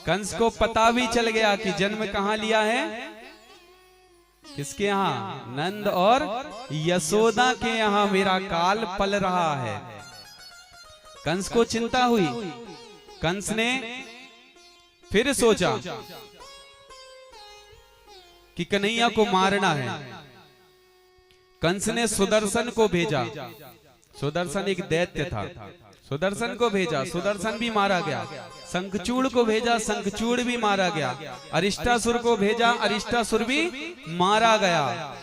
कंस को पता भी चल गया कि जन्म कहां लिया है, किसके यहाँ, नंद और यशोदा के यहाँ मेरा काल पल रहा है। कंस को चिंता हुई। कंस ने फिर सोचा कि कन्हैया को मारना है। कंस ने सुदर्शन को भेजा। सुदर्शन एक दैत्य था। सुदर्शन को भेजा, सुदर्शन भी मारा गया। शंखचूड़ को भेजा, शंखचूड़ भी मारा गया। अरिष्टासुर को भेजा, अरिष्टासुर भी मारा गया।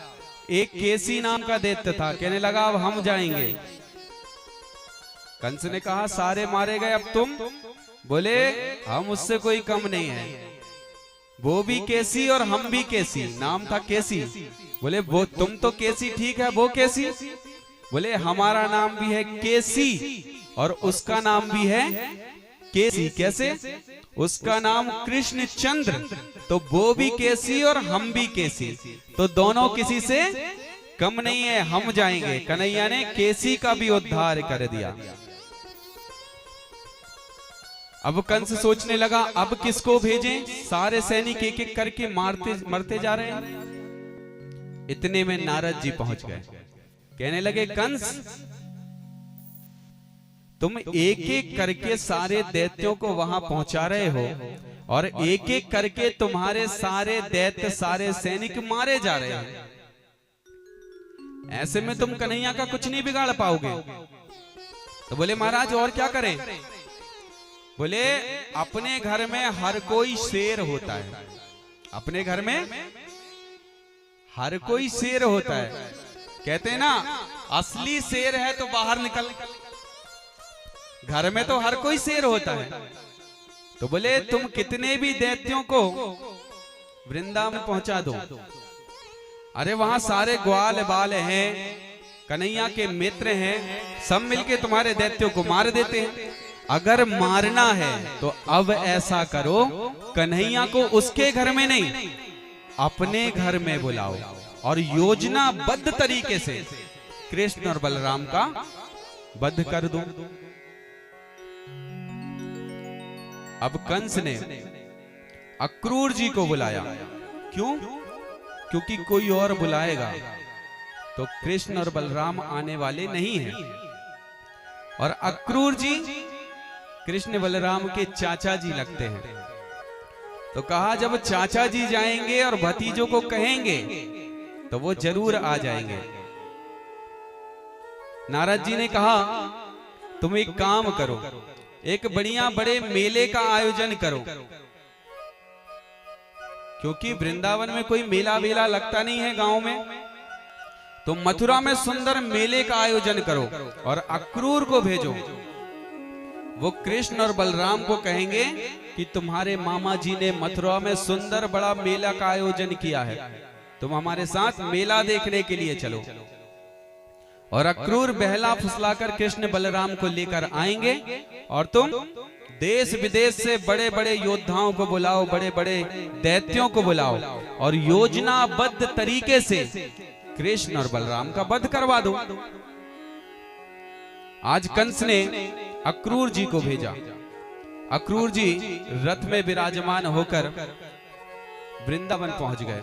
एक केसी नाम का दैत्य था, कहने लगा अब हम जाएंगे। कंस ने कहा सारे मारे गए, अब तुम? बोले हम उससे कोई कम नहीं है, वो भी केसी और हम भी केसी। नाम था केसी। बोले वो तुम तो केसी ठीक है, वो केसी? बोले हमारा नाम भी है केसी और उसका नाम भी है केसी। कैसे? उसका नाम कृष्ण चंद्र, तो वो भी केसी और हम भी केसी, तो दोनों किसी से कम नहीं है, हम जाएंगे। कन्हैया ने केसी का भी उद्धार कर दिया। अब कंस सोचने लगा अब किसको भेजें, सारे सैनिक एक एक करके मरते जा रहे हैं। इतने में नारद जी पहुंच गए। कहने लगे कंस तुम एक एक करके सारे दैत्यों को वहां पहुंचा रहे हो और एक एक करके तुम्हारे सारे दैत्य सारे सैनिक मारे जा रहे हैं। ऐसे में तुम कन्हैया का कुछ नहीं बिगाड़ पाओगे। तो बोले महाराज और क्या करें? बोले अपने घर में हर कोई शेर होता है। अपने घर में हर कोई शेर होता है। कहते हैं ना असली शेर है तो बाहर निकल। घर में तो हर कोई शेर होता है। तो बोले तुम कितने भी दैत्यों को वृंदावन पहुंचा दो। अरे वहां सारे ग्वाल बाल हैं, कन्हैया के मित्र हैं, सब मिलके तुम्हारे दैत्यों को मार देते हैं। अगर मारना है तो अब ऐसा करो कन्हैया को उसके घर में नहीं अपने घर में बुलाओ और योजनाबद्ध तरीके से कृष्ण और बलराम का वध कर दो। अब कंस ने अक्रूर जी को बुलाया। क्यों? क्योंकि कोई और बुलाएगा तो कृष्ण और बलराम आने वाले नहीं हैं। और अक्रूर जी कृष्ण बलराम के चाचा जी लगते हैं। तो कहा जब चाचा जी जाएंगे और भतीजों को कहेंगे तो वो जरूर आ जाएंगे। नारद जी ने कहा तुम एक काम करो, एक बढ़िया बड़े मेले का आयोजन करो। क्योंकि वृंदावन में कोई मेला वेला लगता नहीं है गांव में, तो मथुरा में सुंदर मेले का आयोजन करो और अक्रूर को भेजो। वो कृष्ण और बलराम को कहेंगे कि तुम्हारे मामा जी ने मथुरा में सुंदर बड़ा मेला का आयोजन किया है, तुम हमारे साथ मेला देखने के लिए चलो। और अक्रूर बहला फुसलाकर कृष्ण बलराम को लेकर आएंगे और तुम देश विदेश से बड़े बड़े योद्धाओं को बुलाओ, बड़े बड़े दैत्यों को बुलाओ और योजनाबद्ध तरीके से कृष्ण और बलराम का वध करवा दो। आज कंस ने अक्रूर जी को भेजा। अक्रूर जी रथ में विराजमान होकर वृंदावन पहुंच गए।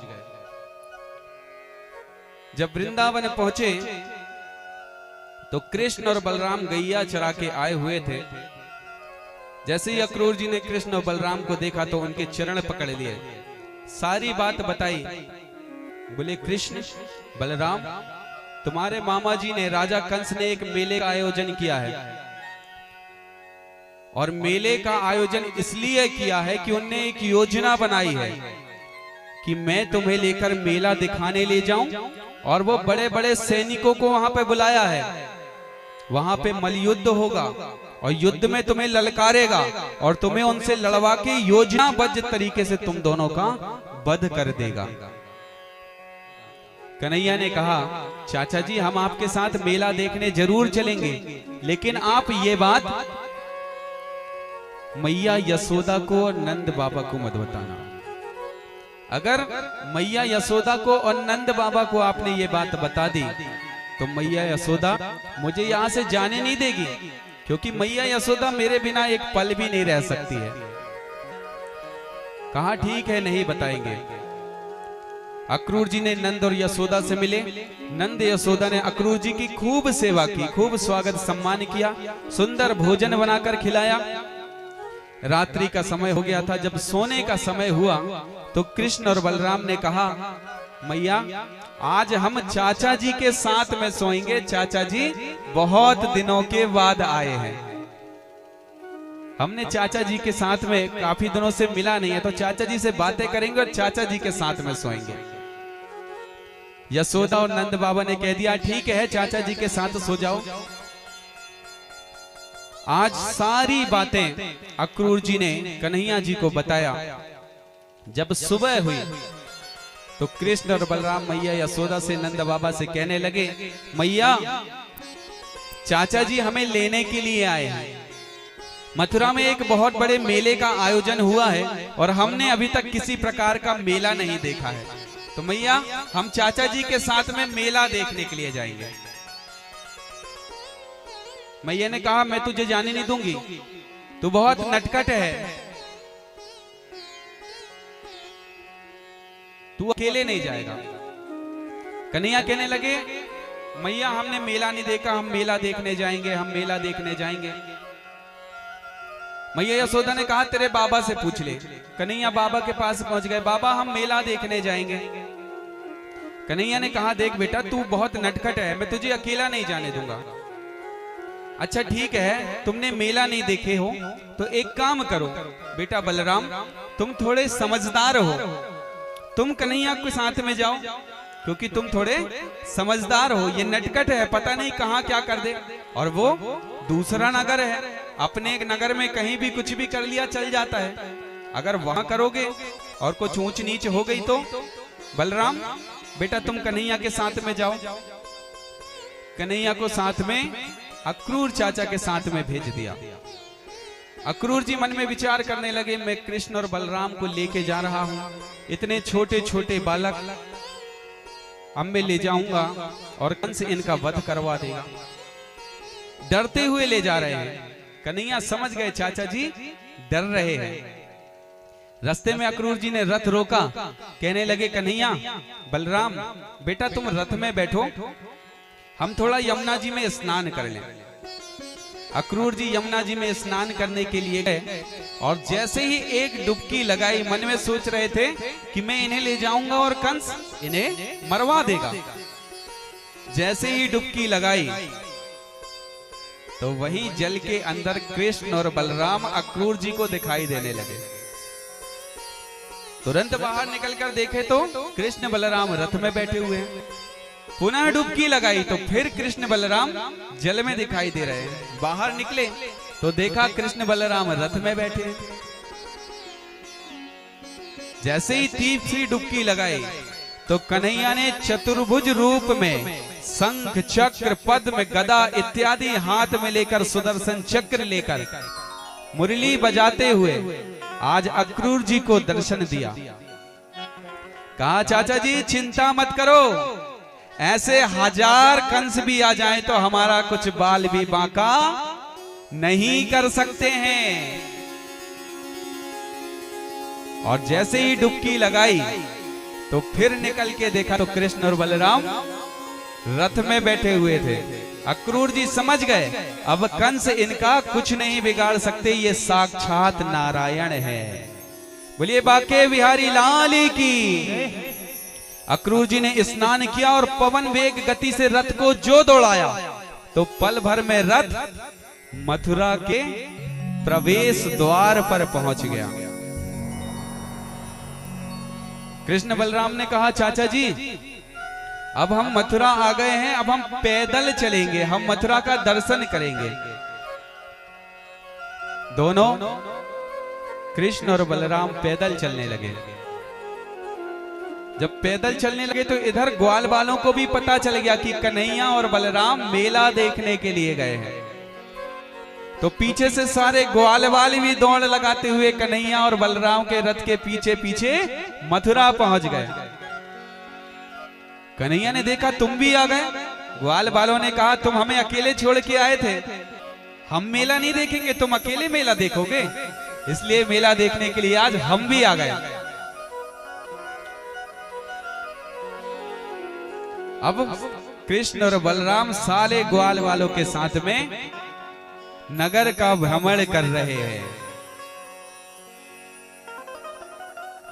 जब वृंदावन पहुंचे तो कृष्ण और बलराम गैया चरा के आए हुए थे। जैसे ही अक्रूर जी ने कृष्ण और बलराम को देखा तो उनके चरण पकड़ लिए, सारी बात बताई। बोले कृष्ण बलराम तुम्हारे मामा जी ने, राजा कंस ने एक मेले का आयोजन किया है और मेले का आयोजन इसलिए किया है कि उनने एक योजना बनाई है कि मैं तुम्हें लेकर मेला दिखाने ले जाऊं और वो बड़े बड़े सैनिकों को वहां पे बुलाया है। वहां पे मल्लयुद्ध होगा और युद्ध में तुम्हें ललकारेगा और तुम्हें उनसे लड़वा के योजनाबद्ध तरीके से तुम दोनों का वध कर देगा। कन्हैया ने कहा चाचा जी हम आपके साथ मेला देखने जरूर चलेंगे, लेकिन आप ये बात मैया यशोदा को और नंद बाबा को मत बताना। अगर मैया यशोदा को और नंद बाबा को आपने ये बात बता दी तो मैया यशोदा मुझे यहाँ से जाने नहीं देगी, क्योंकि मैया यशोदा मेरे बिना एक पल भी नहीं रह सकती है। कहा ठीक है नहीं बताएंगे। अक्रूर जी ने नंद और यशोदा से मिले। नंद यशोदा ने अक्रूर जी की खूब सेवा की, खूब स्वागत सम्मान किया, सुंदर भोजन बनाकर खिलाया। रात्रि का समय हो गया था। जब सोने का समय हुआ तो कृष्ण और बलराम ने कहा, मैया आज हम चाचा जी के साथ में सोएंगे। चाचा जी बहुत दिनों के बाद आए हैं। हमने चाचा जी के साथ में काफी दिनों से मिला नहीं है, तो चाचा जी से बातें करेंगे और चाचा जी के साथ में सोएंगे। यशोदा और नंद बाबा ने कह दिया ठीक है चाचा जी के साथ सो जाओ। आज सारी बातें अक्रूर जी ने कन्हैया जी को बताया। जब सुबह हुई तो कृष्ण और बलराम मैया यशोदा से नंद बाबा से कहने लगे, मैया चाचा जी हमें लेने के लिए आए हैं। मथुरा में एक बहुत बड़े मेले का आयोजन हुआ है और हमने अभी तक किसी प्रकार का मेला नहीं देखा है, तो मैया हम चाचा जी के साथ में मेला देखने के लिए जाएंगे। मैया ने कहा मैं तुझे जाने नहीं दूंगी, तू बहुत नटखट है, तू अकेले नहीं जाएगा। कन्हैया कहने लगे मैया हमने मेला नहीं देखा, हम मेला देखने जाएंगे, हम मेला देखने जाएंगे। मैया यशोदा ने कहा तेरे बाबा से पूछ ले। कन्हैया बाबा के पास पहुंच गए। बाबा हम मेला देखने जाएंगे। कन्हैया ने कहा देख बेटा तू बहुत नटखट है, मैं तुझे अकेला नहीं जाने दूंगा। अच्छा ठीक है तुमने मेला नहीं देखे हो तो एक काम करो बेटा बलराम, तुम थोड़े समझदार हो, तुम कन्हैया के साथ में जाओ क्योंकि तुम थोड़े समझदार हो। ये नटखट है, पता नहीं कहां क्या कर दे, और वो दूसरा नगर है, अपने एक नगर में कहीं भी कुछ भी कर लिया चल जाता है। अगर वहां करोगे और कुछ ऊंच नीच हो गई तो बलराम बेटा तुम कन्हैया के साथ में जाओ। कन्हैया को साथ में अक्रूर चाचा के साथ में भेज दिया। अक्रूर जी मन में विचार करने लगे मैं कृष्ण और बलराम को लेके जा रहा हूं, इतने छोटे छोटे बालक अब मैं ले जाऊंगा और कंस इनका वध करवा देगा। डरते हुए ले जा रहे हैं। कन्हैया समझ गए चाचा जी डर रहे हैं। रास्ते में अक्रूर जी ने रथ रोका, कहने लगे कन्हैया बलराम बेटा तुम रथ में बैठो, हम थोड़ा यमुना जी में स्नान कर लें। अक्रूर जी यमुना जी में स्नान करने के लिए गए और जैसे ही एक डुबकी लगाई मन में सोच रहे थे कि मैं इन्हें ले जाऊंगा और कंस इन्हें मरवा देगा। जैसे ही डुबकी लगाई तो वही जल के अंदर कृष्ण और बलराम अक्रूर जी को दिखाई देने लगे। तुरंत बाहर निकलकर देखे तो कृष्ण बलराम रथ में बैठे हुए हैं। पुनः डुबकी लगाई तो फिर कृष्ण बलराम जल में दिखाई दे रहे हैं। बाहर निकले तो देखा कृष्ण बलराम रथ में बैठे हैं। जैसे ही तीसरी डुबकी लगाई तो कन्हैया ने चतुर्भुज रूप में शंख चक्र पद्म गदा इत्यादि हाथ में लेकर सुदर्शन चक्र लेकर मुरली बजाते हुए आज अक्रूर जी को दर्शन दिया। कहा चाचा जी चिंता मत करो, ऐसे 1000 कंस भी आ जाएं तो हमारा कुछ बाल भी बांका नहीं कर सकते हैं। और जैसे ही डुबकी लगाई तो फिर निकल के देखा तो कृष्ण और बलराम रथ में बैठे हुए थे। अक्रूर जी समझ गए अब कंस इनका कुछ नहीं बिगाड़ सकते, ये साक्षात नारायण है। बोलिए बाके बिहारी लाल की। अक्रूर जी ने स्नान किया और पवन वेग गति से रथ को जो दौड़ाया तो पल भर में रथ मथुरा के प्रवेश द्वार पर पहुंच गया। कृष्ण बलराम ने कहा चाचा जी अब हम मथुरा आ गए हैं, अब हम पैदल चलेंगे, हम मथुरा का दर्शन करेंगे। दोनों कृष्ण और बलराम पैदल चलने लगे। जब पैदल चलने लगे तो इधर ग्वाल वालों को भी पता चल गया कि कन्हैया और बलराम मेला देखने के लिए गए हैं। तो पीछे से सारे ग्वाल वाले भी दौड़ लगाते हुए कन्हैया और बलराम के रथ के पीछे पीछे मथुरा पहुंच गए। कन्हैया ने देखा तुम भी आ गए। ग्वाल वालों ने कहा तुम हमें अकेले छोड़ के आए थे, हम मेला नहीं देखेंगे, तुम अकेले मेला देखोगे। इसलिए मेला देखने के लिए आज हम भी आ गए। अब कृष्ण और बलराम सारे ग्वाल वालों के साथ में नगर का भ्रमण कर रहे हैं।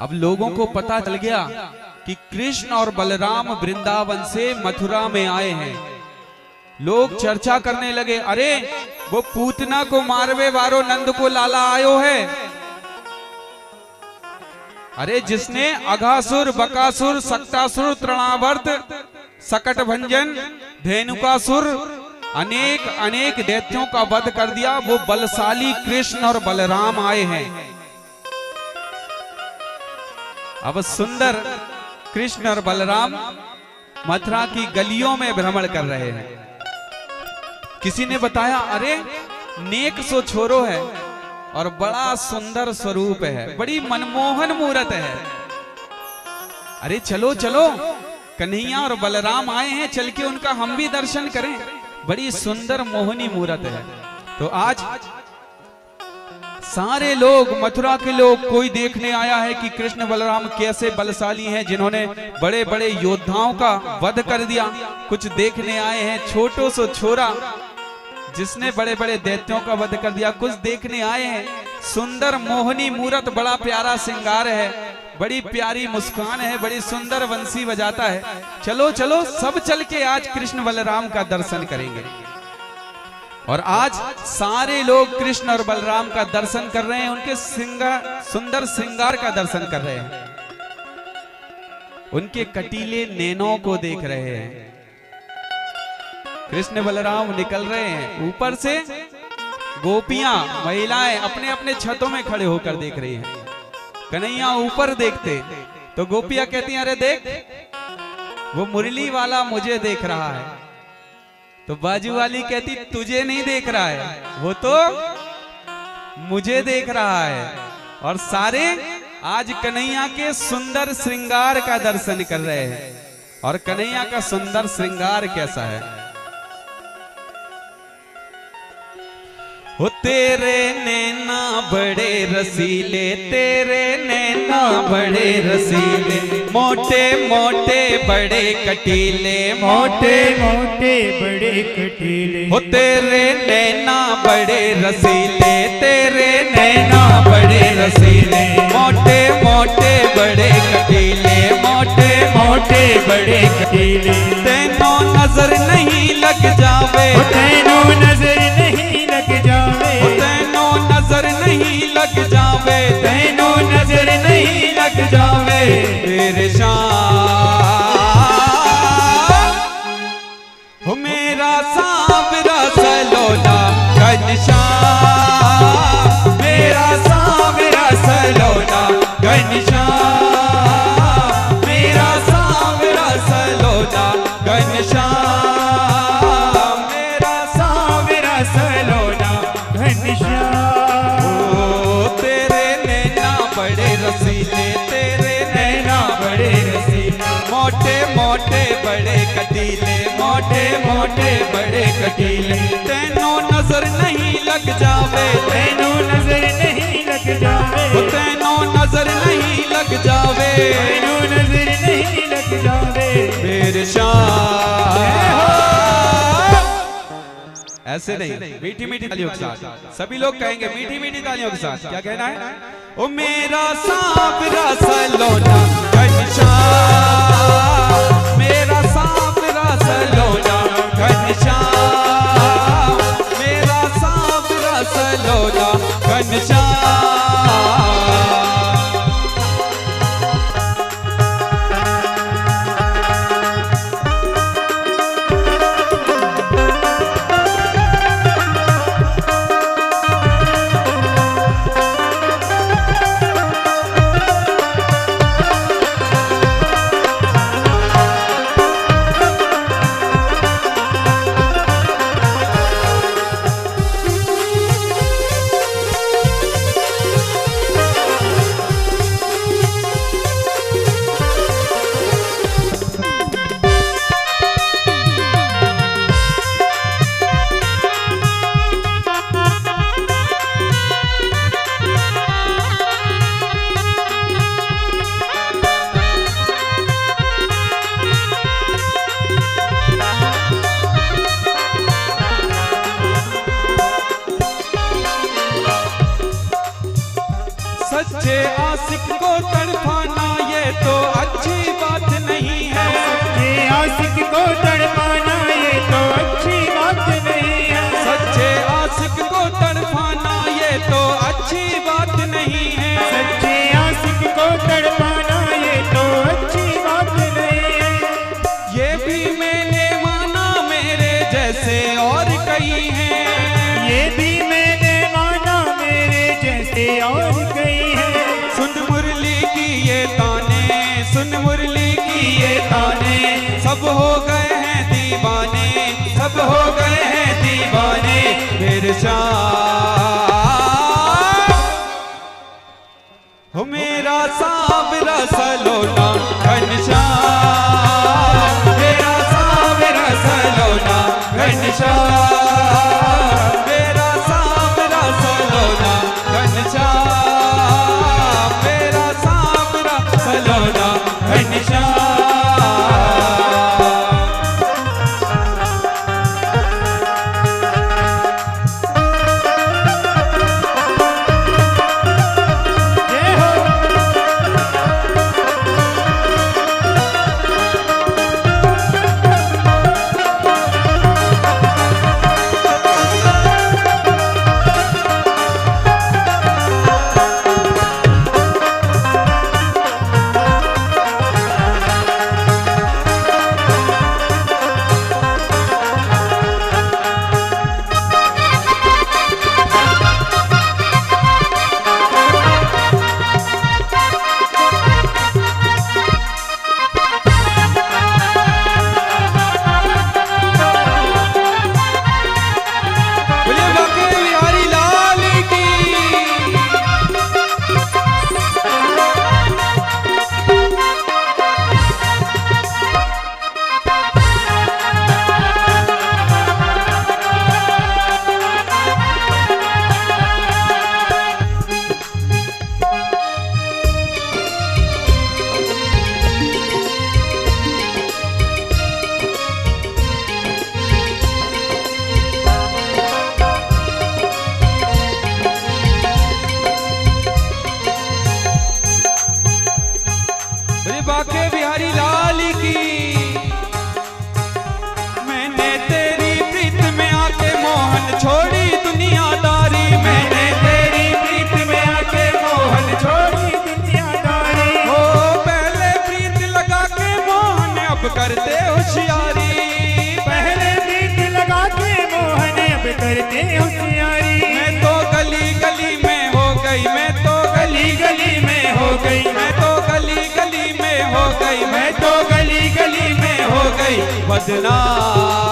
अब लोगों को पता चल गया कि कृष्ण और बलराम वृंदावन से मथुरा में आए हैं। लोग चर्चा करने लगे, अरे वो पूतना को मारवे वारो नंद को लाला आयो है। अरे जिसने अघासुर, बकासुर, सक्तासुर, तृणावर्त, सकट भंजन, धेनुकासुर अनेक अनेक दैत्यों का वध कर दिया, वो बलशाली कृष्ण और बलराम आए हैं। अब सुंदर कृष्ण और बलराम मथुरा की गलियों में भ्रमण कर रहे हैं। किसी ने बताया, अरे नेक सो छोरो है और बड़ा सुंदर स्वरूप है, बड़ी मनमोहन मूरत है। अरे चलो चलो, कन्हैया और बलराम आए हैं, चल के उनका हम भी दर्शन करें, बड़ी सुंदर मोहनी मूरत है। तो आज सारे लोग, मथुरा के लोग, कोई देखने आया है कि कृष्ण बलराम कैसे बलशाली हैं, जिन्होंने बड़े बड़े योद्धाओं का वध कर दिया। कुछ देखने आए हैं छोटो सो छोरा जिसने बड़े बड़े दैत्यों का वध कर दिया। कुछ देखने आए हैं सुंदर मोहनी मूरत, बड़ा प्यारा श्रृंगार है, बड़ी प्यारी मुस्कान है, बड़ी सुंदर बंसी बजाता है। चलो चलो, सब चल के आज कृष्ण बलराम का दर्शन करेंगे। और आज सारे लोग कृष्ण और बलराम का दर्शन कर रहे हैं, उनके सुंदर श्रृंगार का दर्शन कर रहे हैं, उनके कटीले नैनों को देख रहे हैं। कृष्ण बलराम निकल रहे हैं, ऊपर से गोपियां, महिलाएं अपने अपने छतों में खड़े होकर देख रही हैं। कन्हैया ऊपर देखते तो गोपियां कहती हैं, अरे देख वो मुरली वाला मुझे देख रहा है। तो बाजू वाली कहती, तुझे नहीं देख रहा है, वो तो मुझे देख रहा है। और सारे आज कन्हैया के सुंदर श्रृंगार का दर्शन कर रहे हैं। और कन्हैया का सुंदर श्रृंगार कैसा है? हो तेरे नैना बड़े रसीले, तेरे नैना बड़े रसीले, मोटे मोटे बड़े कटीले, मोटे मोटे बड़े कटीले। हो तेरे नैना बड़े रसीले, तेरे नैना बड़े रसीले, मोटे मोटे बड़े कटीले, मोटे मोटे बड़े कटीले। तेनों नजर नहीं लग जावे, तेनों नजर नहीं लग जावे, तेनों नजर नहीं लग जावे, तेनों नजर नहीं लग जावे। तेरे हो मेरा सांवरा सलोना घनश्याम, मेरा सांवरा सलोना घनश्याम, मेरा सांवरा सलोना घनश्याम, मेरा सांवरा सलोना घनश्याम। ओ तेरे नैना बड़े रसीले, तेरे नैना बड़े रसीले, मोटे मोटे बड़े कटीले, मोटे मोटे बड़े कटीले। तेनों नजर नहीं लग जावे, तेनों नजर नहीं लग जावे, तेनों नजर नहीं लग जावे, तेनों नजर नहीं लग जावे। मेरे ऐसे नहीं, मीठी मीठी तालियों के साथ सभी लोग कहेंगे, मीठी मीठी तालियों के साथ। क्या कहना है? ओ मेरा सांवरा सलोना घनश्याम, मेरा सांवरा सलोना घनश्याम, मेरा सांवरा सलोना घनश्याम। आशिक को तड़पाना ये तो अच्छी बात नहीं है। सच्चे आशिक को तड़पाना ये तो अच्छी बात नहीं है। सच्चे आशिक को तड़पाना ये तो अच्छी बात नहीं है। सच्चे आशिक को तड़पाना ये तो अच्छी बात नहीं है। ये भी मैंने माना मेरे जैसे और कई हैं। ये भी मैंने माना मेरे जैसे और कई हैं। सुन मुरली की ये ताने, सुन मुरली की ये ताने, सब हो गए हैं दीवाने, सब हो गए हैं दीवाने मेरे शाह। हो मेरा सावरा सलोना घनश्याम, मेरा सावरा सलोना घनश्याम, मेरा सावरा सलोना घनश्याम, मेरा सावरा सलोना घनश्याम। बाके बिहारी लाल की। मैंने तेरी प्रीत में आके मोहन छोड़ी दुनियादारी, मैंने तेरी प्रीत में आके मोहन छोड़ी दुनियादारी। हो पहले प्रीत लगा के मोहन अब करते होशियारी, पहले प्रीत लगा के मोहन अब करते होशियारी। मैं तो गली गली में हो गई, मैं तो गली गली में हो गई, मैं तो गली गली में हो गई, मैं तो गली गली में हो गई बदनाम।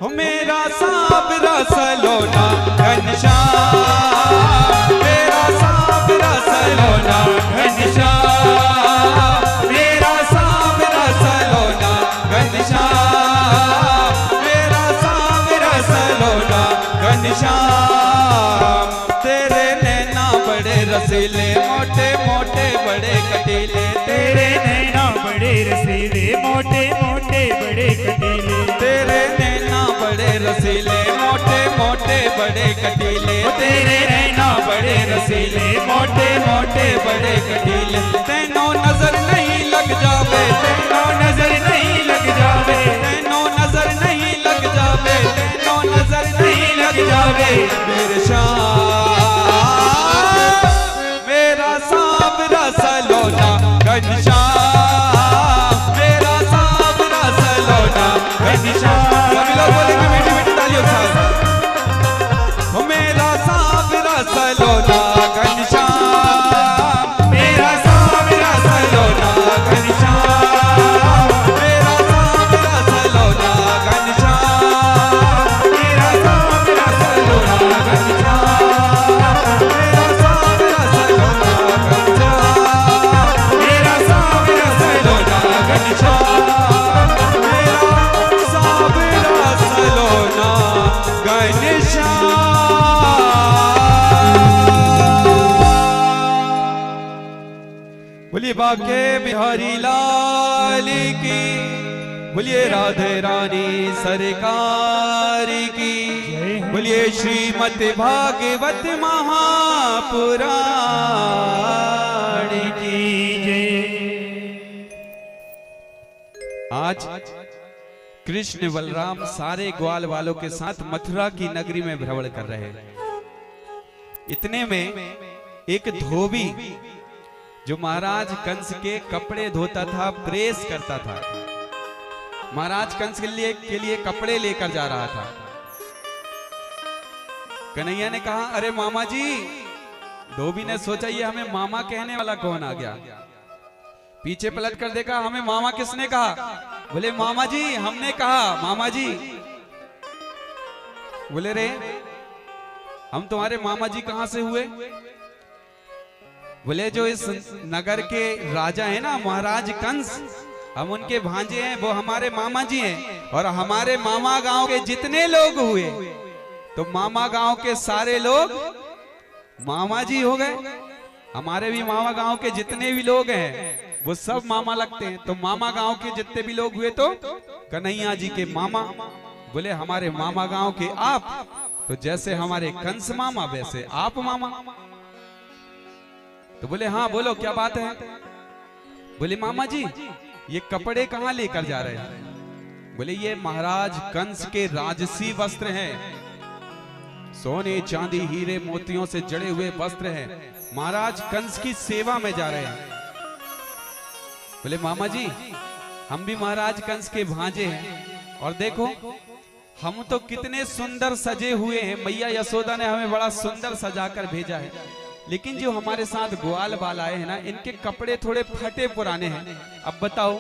हो मेरा सावरा सलोना घनश्याम, मेरा सावरा सलोना घनश्याम, मेरा सावरा सलोना घनश्याम, मेरा सावरा सलोना घनश्याम। तेरे नैना बड़े रसीले मोटे मोटे बड़े कटीले, तेरे नैना बड़े रसीले मोटे मोटे बड़े कटीले। तेरे नैना बड़े रसीले मोटे मोटे बड़े कटीले, तेरे नैना बड़े रसीले मोटे मोटे बड़े कटीले। तेनो नजर नहीं लग जावे, तेनो नजर नहीं लग जावे, तेनो नजर नहीं लग जावे, तेनो नजर नहीं लग जावे मेरे शाह। मेरा सावरा सलोना घनश्याम, मेरा सावरा सलोना घनश्याम। सभी लोग बोलेंगे मीठी मीठी तालियों के साथ। हो मेरा सावरा सलोना घनश्याम, मेरा सावरा सलोना घनश्याम, मेरा सावरा सलोना घनश्याम, मेरा सावरा सलोना घनश्याम, मेरा सावरा सलोना घनश्याम, मेरा सावरा सलोना घनश्याम, मेरा सावरा सलोना घनश्याम। बोलिए बाके बिहारी लाल की, बोलिए राधे रानी सरकार की। बोलिए श्रीमद् भागवत महापुराण की जय। आज कृष्ण बलराम सारे ग्वाल वालों के साथ मथुरा की नगरी में भ्रमण कर रहे हैं। इतने में एक धोबी जो महाराज कंस के कपड़े धोता था, प्रेस करता था, महाराज कंस के लिए कपड़े लेकर जा रहा था। कन्हैया ने कहा, अरे मामा जी। धोबी ने सोचा ये हमें मामा कहने वाला कौन आ गया। पीछे पलट कर देखा, हमें मामा किसने कहा? बोले मामा जी हमने कहा। मामा जी बोले रे हम तुम्हारे मामा जी कहां से हुए? बोले जो इस नगर के राजा है ना महाराज कंस, हम उनके भांजे हैं, वो हमारे मामा जी हैं। और हमारे मामा गांव के जितने लोग हुए तो मामा गांव के सारे लोग मामा जी हो गए। हमारे भी मामा गांव के जितने भी लोग हैं वो सब मामा लगते हैं। तो मामा गांव के जितने भी लोग हुए तो कन्हैया जी के मामा। बोले हमारे मामा गांव के आप, तो जैसे हमारे कंस मामा वैसे आप मामा। तो बोले हाँ बोलो क्या बात है? बोले मामा जी ये कपड़े कहाँ लेकर जा रहे हैं? बोले ये महाराज कंस के राजसी वस्त्र हैं, सोने चांदी हीरे मोतियों से जड़े हुए वस्त्र हैं, महाराज कंस की सेवा में जा रहे हैं। बोले मामा जी हम भी महाराज कंस के भांजे हैं, और देखो हम तो कितने सुंदर सजे हुए हैं, मैया यशोदा ने हमें बड़ा सुंदर सजाकर भेजा है। लेकिन जो हमारे साथ ग्वाल बाल आए हैं ना, इनके कपड़े थोड़े फटे पुराने हैं। अब बताओ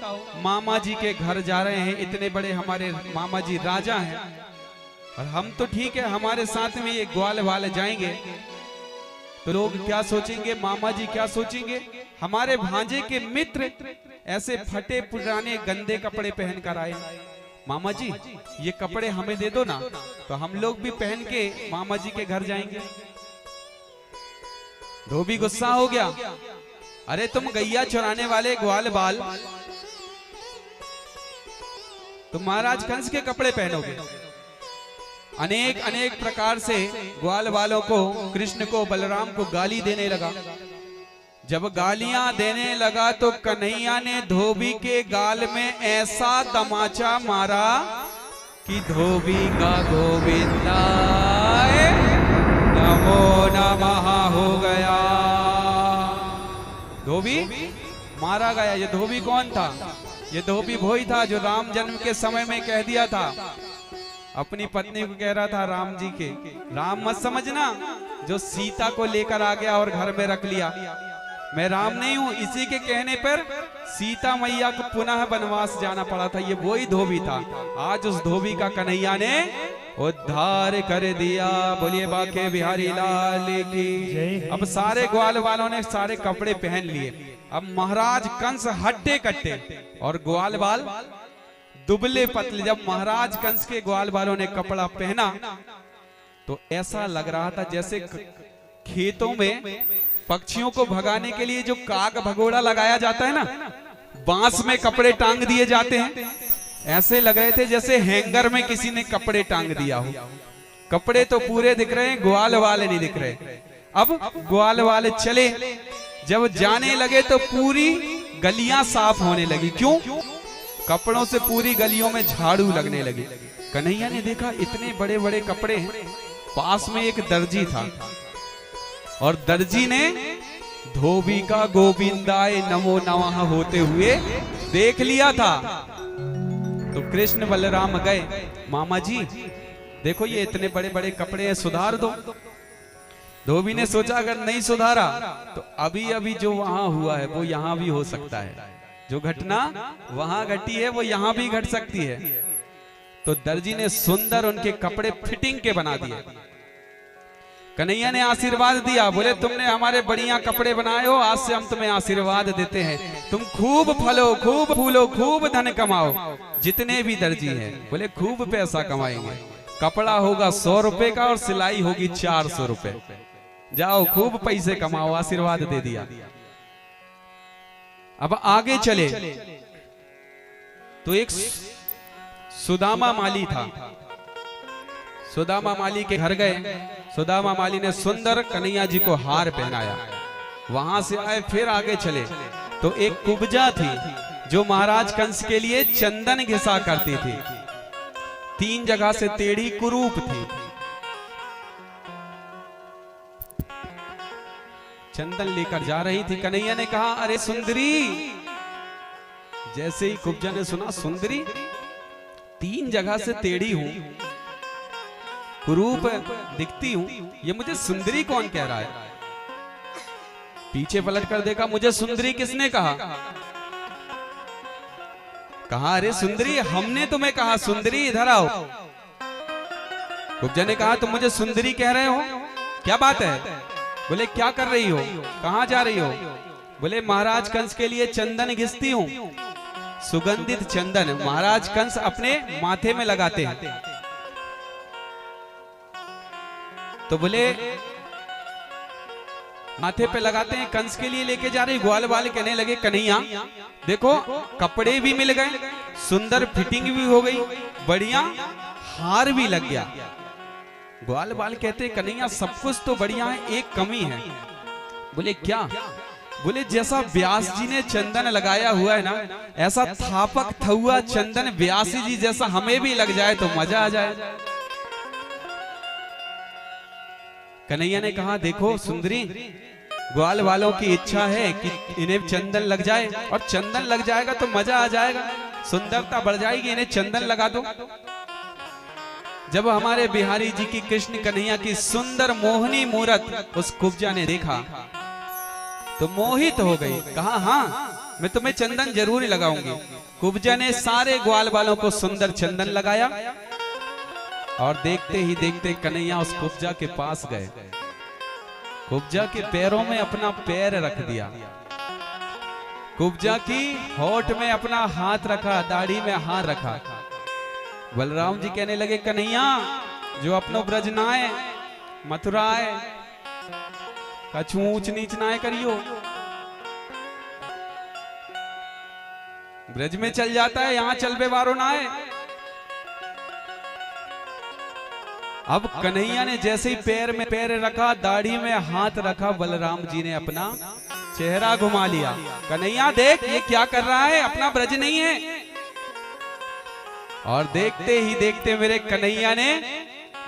मामा जी के घर जा रहे हैं, इतने बड़े हमारे मामा जी राजा हैं, और हम तो ठीक है हमारे साथ में ये ग्वाल वाले जाएंगे तो लोग क्या सोचेंगे, मामा जी क्या सोचेंगे? हमारे भांजे के मित्र ऐसे फटे पुराने गंदे कपड़े पहनकर आए। मामा जी ये कपड़े हमें दे दो ना, तो हम लोग भी पहन के मामा जी के घर जाएंगे। धोबी गुस्सा हो गया, अरे तुम गैया चुराने वाले ग्वाल बाल, तुम महाराज कंस के कपड़े पहनोगे। अनेक अनेक प्रकार से ग्वाल वालों को, कृष्ण को, बलराम को गाली देने लगा। जब गालियां देने लगा तो कन्हैया ने धोबी के गाल में ऐसा तमाचा मारा कि धोबी का गोविंदाय नमो नमः हो गया। धोबी मारा गया। ये धोबी कौन था? ये धोबी वही था जो राम जन्म के समय में कह दिया था, अपनी पत्नी को कह रहा था राम जी के, राम मत समझना, जो सीता को लेकर आ गया और घर में रख लिया, मैं राम नहीं हूं। इसी के कहने पर सीता मैया को पुनः वनवास जाना पड़ा था। ये वही धोबी था। आज उस धोबी का कन्हैया ने उद्धार कर दिया। बोलिए बाके बिहारी लाल की। अब सारे ग्वाल वालों ने सारे कपड़े पहन लिए। अब महाराज कंस हट्टे कट्टे और ग्वाल बाल दुबले पतले। जब महाराज कंस के ग्वाल बालों ने कपड़ा पहना तो ऐसा लग रहा था जैसे खेतों में पक्षियों को भगाने के लिए जो काग भगोड़ा लगाया जाता है ना, बांस में कपड़े टांग दिए जाते हैं, ऐसे लग रहे थे जैसे हैंगर में किसी ने कपड़े टांग दिया हो। कपड़े तो पूरे दिख रहे हैं, ग्वाल वाले नहीं दिख रहे। अब ग्वाल वाले चले, जब जाने लगे तो पूरी गलियां साफ होने लगी। क्यों? कपड़ों से पूरी गलियों में झाड़ू लगने लगी। कन्हैया ने देखा इतने बड़े बड़े कपड़े हैं। पास में एक दर्जी था और दर्जी ने धोबी का गोविंदाय नमो नमः होते हुए देख लिया था। तो कृष्ण बलराम गए, मामा जी देखो ये इतने बड़े बड़े कपड़े हैं, सुधार दो। धोबी ने सोचा अगर नहीं सुधारा तो अभी अभी जो वहां हुआ है वो यहां भी हो सकता है। जो घटना वहां घटी है वो यहां भी घट सकती है। तो दर्जी ने सुंदर उनके कपड़े फिटिंग के बना दिए। कन्हैया ने आशीर्वाद दिया, बोले तुमने हमारे बढ़िया कपड़े बनाए हो, आज से हम तुम्हें आशीर्वाद देते हैं, तुम खूब फलो, खूब फूलो, खूब धन कमाओ। जितने भी दर्जी हैं बोले खूब पैसा कमाएंगे। कपड़ा होगा 100 रुपए का और सिलाई होगी 400 रुपए। जाओ खूब पैसे कमाओ, आशीर्वाद दे दिया। अब आगे चले तो एक सुदामा माली था। सुदामा माली के घर गए। सुदामा माली ने सुंदर कन्हैया जी को हार पहनाया। वहां से आए, फिर आगे चले तो एक कुब्जा थी जो महाराज कंस के लिए चंदन घिसा करती थी। 3 जगह से टेढ़ी कुरूप थी। चंदन लेकर जा रही थी। कन्हैया ने कहा, अरे सुंदरी। जैसे ही कुब्जा ने सुना सुंदरी, 3 जगह से टेढ़ी हूं, कुरूप दिखती हूं, ये मुझे सुंदरी कौन कह रहा है? पीछे पलट कर देखा, मुझे सुंदरी किसने कहा? कहा, अरे सुंदरी, हमने तुम्हें कहा सुंदरी इधर आओ। कुब्जा ने कहा, तुम मुझे सुंदरी कह रहे हो, क्या बात है? बोले, क्या कर रही हो, कहां जा रही हो? बोले, महाराज कंस के लिए चंदन घिसती हूं। सुगंधित चंदन महाराज कंस अपने माथे में लगाते हैं। तो बोले, माथे पे लगाते हैं, कंस के लिए लेके जा रही। ग्वाल वाले कहने लगे, कन्हैया देखो, कपड़े भी मिल गए, सुंदर फिटिंग भी हो गई, बढ़िया हार भी लग गया। ग्वाल वाल कहते, कन्हैया सब कुछ तो बढ़िया है, एक कमी है। बोले, क्या? बोले, जैसा व्यास जी ने चंदन लगाया हुआ है ना, ऐसा थापक थुआ चंदन व्यासी जी जैसा हमें भी लग जाए तो मजा आ जाए। कन्हैया ने कहा, देखो सुंदरी, ग्वाल वालों की इच्छा है कि इन्हें चंदन लग जाए, और चंदन लग जाएगा तो मजा आ जाएगा, सुंदरता बढ़ जाएगी, इन्हें चंदन लगा दो। जब हमारे बिहारी जी की कृष्ण कन्हैया की सुंदर मोहनी मूरत उस कुब्जा ने देखा तो मोहित हो गई। कहा, हाँ मैं तुम्हें चंदन जरूर लगाऊंगी। कुब्जा ने सारे ग्वाल वालों को सुंदर चंदन लगाया, और देखते ही देखते कन्हैया उस कुब्जा के पास गए। कुब्जा के पैरों में अपना पैर रख दिया, कुब्जा की होठ में अपना हाथ रखा, दाढ़ी में हाथ रखा। बलराम जी कहने लगे, कन्हैया जो अपनो ब्रज नाए मथुराए, कछु ऊंच नीच नाए करियो, ब्रज में चल जाता है, यहां चलबे वारो नाए। अब कन्हैया ने जैसे ही पैर में पैर रखा, दाढ़ी में हाथ रखा, बलराम जी ने अपना चेहरा घुमा लिया। कन्हैया देख, ये क्या कर रहा है, अपना ब्रज नहीं है। और देखते ही देखते मेरे कन्हैया ने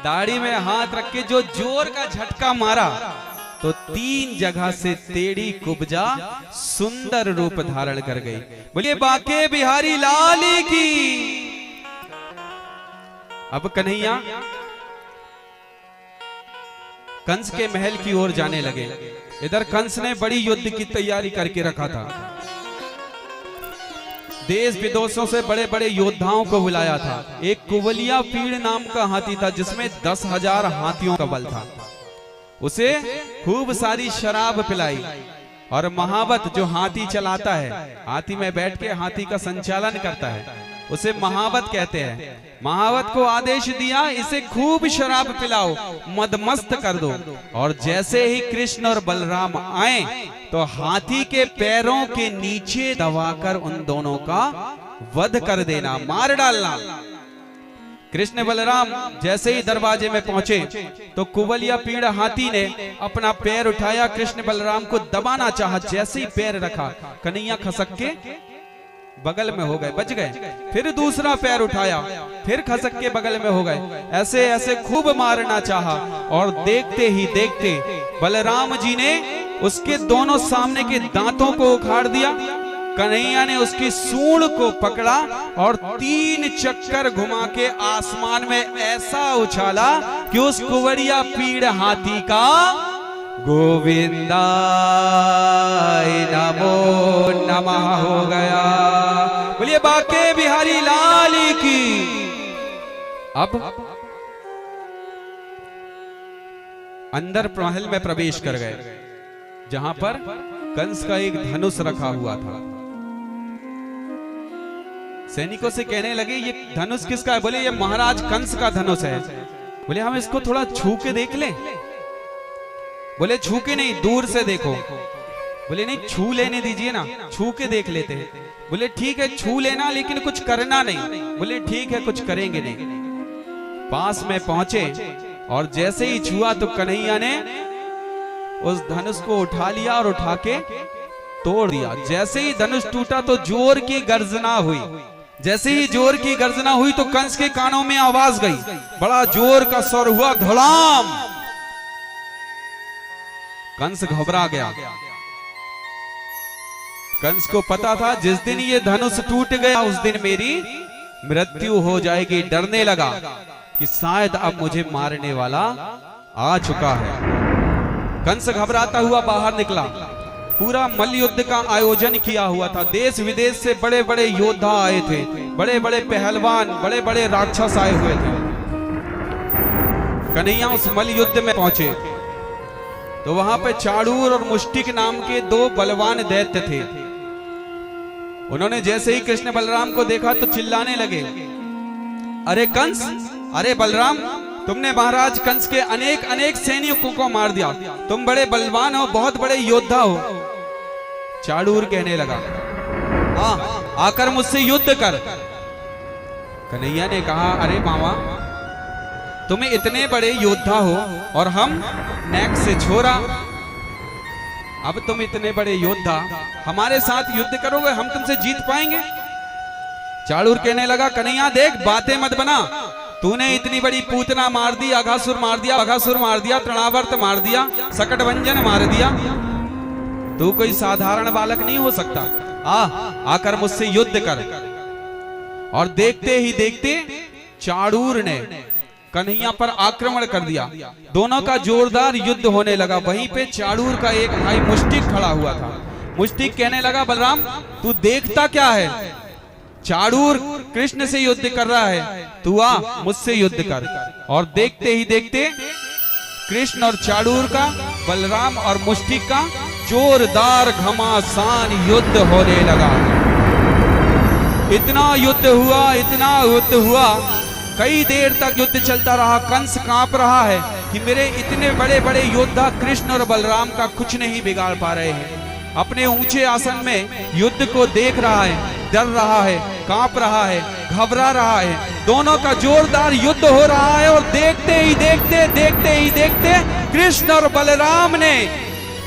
दाढ़ी में हाथ रख के जो जोर का झटका मारा, तो 3 जगह से टेढ़ी कुब्जा सुंदर रूप धारण कर गई। बोलिए बाके बिहारी लाल की। अब कन्हैया कंस के महल की ओर जाने लगे। इधर कंस ने बड़ी युद्ध की तैयारी करके रखा था, देश विदेशों से बड़े बड़े योद्धाओं को बुलाया था। एक कुवलिया पीड़ नाम का हाथी था जिसमें 10,000 हाथियों का बल था। उसे खूब सारी शराब पिलाई, और महावत जो हाथी चलाता है, हाथी में बैठ के हाथी का संचालन करता है, उसे महावत कहते हैं। महावत को आदेश दिया, इसे खूब शराब पिलाओ, मदमस्त कर दो। और जैसे ही कृष्ण और बलराम आए तो हाथी के पैरों के नीचे दबाकर उन दोनों का वध कर देना, मार डालना। कृष्ण बलराम जैसे ही दरवाजे में पहुंचे तो कुवलिया पीड़ हाथी ने अपना पैर उठाया, कृष्ण बलराम को दबाना चाहा। जैसे ही पैर रखा, कन्हैया खसक के बगल में हो गए, बच गए। फिर दूसरा पैर उठाया, फिर खसक के बगल में हो गए। ऐसे ऐसे खूब मारना चाहा, और देखते ही देखते बलराम जी ने उसके दोनों सामने के दांतों को उखाड़ दिया। कन्हैया ने उसकी सूंड को पकड़ा और 3 चक्कर घुमा के आसमान में ऐसा उछाला कि उस कुवरिया पीड़ हाथी का गोविंदाय नमो नमः हो गया। बोलिए बाके बिहारी लाल की। अब अंदर महल में प्रवेश कर गए, जहां पर कंस का एक धनुष रखा हुआ था। सैनिकों से कहने लगे, ये धनुष किसका है? बोले ये महाराज कंस का धनुष है। बोले हम इसको थोड़ा छू के देख लें। बोले छू के नहीं, दूर से देखो। बोले नहीं, छू लेने दीजिए ना, छू के देख लेते हैं। बोले ठीक है, छू लेना, लेकिन कुछ करना नहीं। बोले ठीक है, कुछ करेंगे नहीं। पास में पहुंचे और जैसे ही छुआ तो कन्हैया ने उस धनुष को उठा लिया और उठा के तोड़ दिया। जैसे ही धनुष टूटा तो जोर की गर्जना हुई। जैसे ही जोर की गर्जना हुई तो कंस के कानों में आवाज गई, बड़ा जोर का स्वर हुआ, धड़ाम। कंस घबरा गया। कंस को पता था जिस दिन ये धनुष टूट गया उस दिन मेरी मृत्यु हो जाएगी। डरने लगा कि शायद अब मुझे मारने वाला आ चुका है। कंस घबराता हुआ बाहर निकला। पूरा मल्ल युद्ध का आयोजन किया हुआ था। देश विदेश से बड़े बड़े योद्धा आए थे, बड़े बड़े पहलवान, बड़े बड़े राक्षस आए हुए थे। कन्हैया उस मल्ल युद्ध में पहुंचे तो वहां पे चाड़ूर और मुष्टिक नाम के दो बलवान दैत्य थे। उन्होंने जैसे ही कृष्ण बलराम को देखा तो चिल्लाने लगे, अरे कंस, अरे बलराम, तुमने महाराज कंस के अनेक अनेक सैनिकों को मार दिया। तुम बड़े बलवान हो, बहुत बड़े योद्धा हो। चाड़ूर कहने लगा, आकर मुझसे युद्ध कर। कन्हैया ने कहा, अरे मामा, तुम इतने बड़े योद्धा हो और हम नेक से छोरा। अब तुम इतने बड़े योद्धा हमारे साथ युद्ध करोगे, हम तुमसे जीत पाएंगे? चाड़ूर कहने लगा, कन्हैया देख, बातें मत बना। तूने इतनी बड़ी पूतना मार दी, अघासुर मार दिया, तृणावर्त मार दिया, सकटभंजन मार दिया। तू कोई साधारण बालक नहीं हो सकता। आकर मुझसे युद्ध कर। और देखते ही देखते चाड़ूर ने कन्हैया पर आक्रमण कर दिया। दोनों का जोरदार युद्ध होने लगा। वहीं पे चाड़ूर का एक भाई मुष्टिक खड़ा हुआ था। मुष्टिक कहने लगा, बलराम, तू देखता क्या है? चाड़ूर कृष्ण से युद्ध कर रहा है, तू आ मुझसे युद्ध कर। और देखते ही देखते कृष्ण और चाड़ूर का, बलराम और मुष्टिक का जोरदार घमासान युद्ध होने लगा। इतना युद्ध हुआ, कई देर तक युद्ध चलता रहा। कंस कांप रहा है कि मेरे इतने बड़े बड़े योद्धा कृष्ण और बलराम का कुछ नहीं बिगाड़ पा रहे हैं। अपने ऊंचे आसन में युद्ध को देख रहा है, डर रहा है, कांप रहा है, घबरा रहा है। दोनों का जोरदार युद्ध हो रहा है और देखते ही देखते कृष्ण और बलराम ने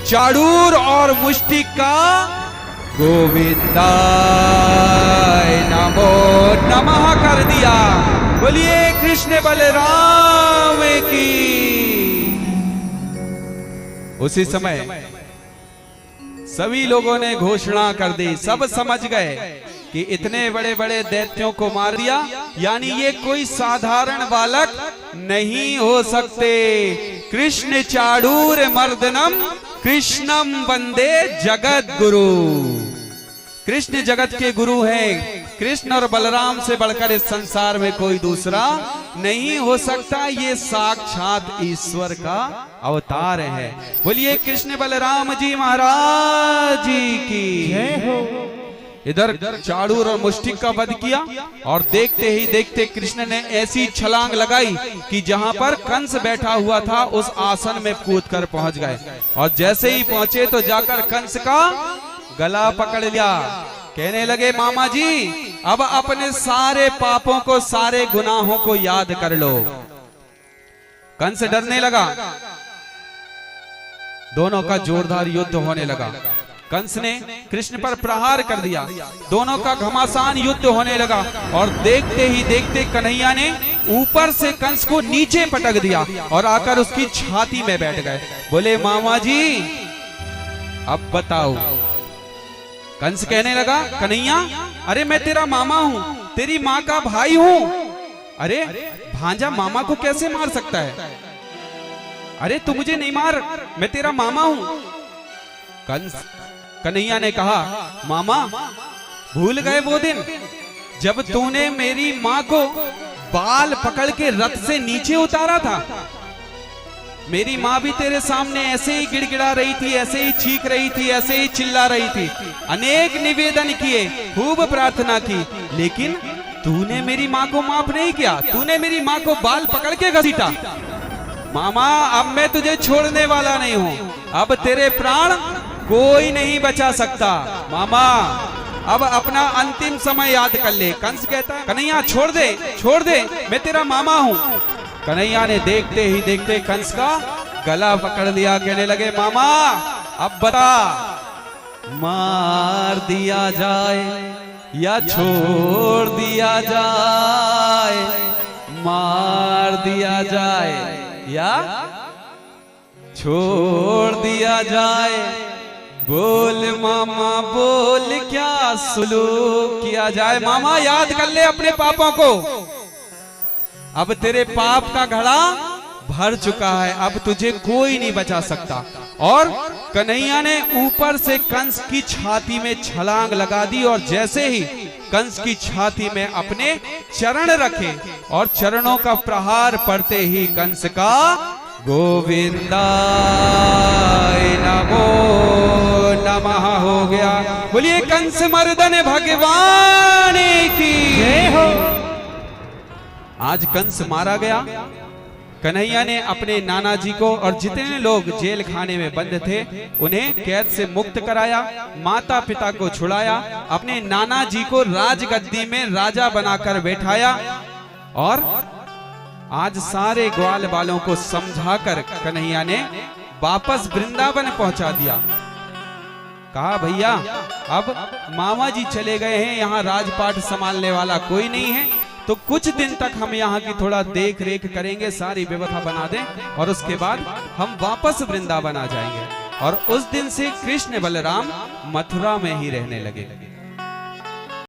चाड़ूर और मुष्टिक का गोविंदाय नमो नमः कर दिया। बोलिए कृष्ण बलराम की। उसी समय सभी लोगों ने घोषणा कर दी। सब समझ गए कि इतने बड़े बड़े दैत्यों को मार दिया, यानी ये कोई साधारण बालक नहीं हो सकते। कृष्ण चाड़ूर मर्दनम कृष्णम वंदे जगत गुरु। कृष्ण जगत के गुरु हैं। कृष्ण और बलराम से बढ़कर इस संसार में कोई दूसरा नहीं हो सकता। ये साक्षात ईश्वर का अवतार है। बोलिए कृष्ण बलराम जी महाराज जी की जय हो। इधर चाड़ूर और मुष्टिक का वध किया और देखते ही देखते कृष्ण ने ऐसी छलांग लगाई कि जहां पर कंस बैठा हुआ था उस आसन में कूदकर पहुंच गए। और जैसे ही पहुंचे तो जाकर कंस का गला पकड़ लिया। कहने लगे, मामा जी, अब अपने सारे पापों को, सारे गुनाहों को याद कर लो। कंस डरने लगा। दोनों का जोरदार युद्ध होने लगा। कंस ने कृष्ण पर प्रहार कर दिया। दोनों का घमासान युद्ध होने लगा और देखते ही देखते कन्हैया ने ऊपर से कंस को नीचे पटक दिया और आकर उसकी छाती में बैठ गए। बोले, मामा जी, अब बताओ। कंस कहने लगा, कन्हैया, अरे मैं तेरा मामा हूं, तेरी माँ का भाई हूं। अरे भांजा मामा को कैसे मार सकता है? अरे तू मुझे नहीं मार, मैं तेरा मामा हूं। कन्हैया ने कहा, मामा, भूल गए वो दिन जब तूने मेरी माँ को बाल पकड़ के रथ से नीचे उतारा था? मेरी माँ भी तेरे सामने ऐसे ही गिड़गिड़ा रही थी, ऐसे ही चीख रही थी, ऐसे ही चिल्ला रही थी। अनेक निवेदन किए, खूब प्रार्थना की, लेकिन तूने मेरी माँ को माफ नहीं किया। तूने मेरी माँ को बाल पकड़ के घसीटा। मामा, अब मैं तुझे छोड़ने वाला नहीं हूँ। अब तेरे प्राण कोई नहीं बचा सकता। मामा, अब अपना अंतिम समय याद कर ले। कंस कहता है, कन्हैया छोड़ दे, मैं तेरा मामा हूँ। कन्हैया ने देखते ही देखते कंस का गला पकड़ लिया, कहने लगे मामा अब बता, मार दिया जाए या छोड़ दिया जाए, मार दिया जाए या छोड़ दिया जाए, बोल मामा बोल क्या सुलूक किया जाए। मामा याद कर ले अपने पापों को, अब तेरे पाप का घड़ा भर चुका है, अब तुझे कोई नहीं बचा सकता। और कन्हैया ने ऊपर से कंस की छाती में छलांग लगा दी और जैसे ही कंस की छाती में अपने चरण रखे और चरणों का प्रहार पड़ते ही कंस का गोविंदाय नमो नमः हो गया। बोलिए कंस मर्दन भगवान की जय हो। आज कंस मारा गया। कन्हैया ने अपने नाना जी को और जितने लोग जेल खाने में बंद थे उन्हें कैद से मुक्त कराया, माता पिता को छुड़ाया, अपने नाना जी को राजगद्दी में राजा बनाकर बैठाया और आज सारे ग्वाल बालों को समझाकर कन्हैया ने वापस वृंदावन पहुंचा दिया। कहा भैया अब मामा जी चले गए हैं, यहाँ राजपाट संभालने वाला कोई नहीं है, तो कुछ दिन तक हम यहाँ की थोड़ा देख रेख करेंगे, सारी व्यवस्था बना दें और उसके बाद हम वापस वृंदावन आ जाएंगे। और उस दिन से कृष्ण बलराम मथुरा में ही रहने लगे।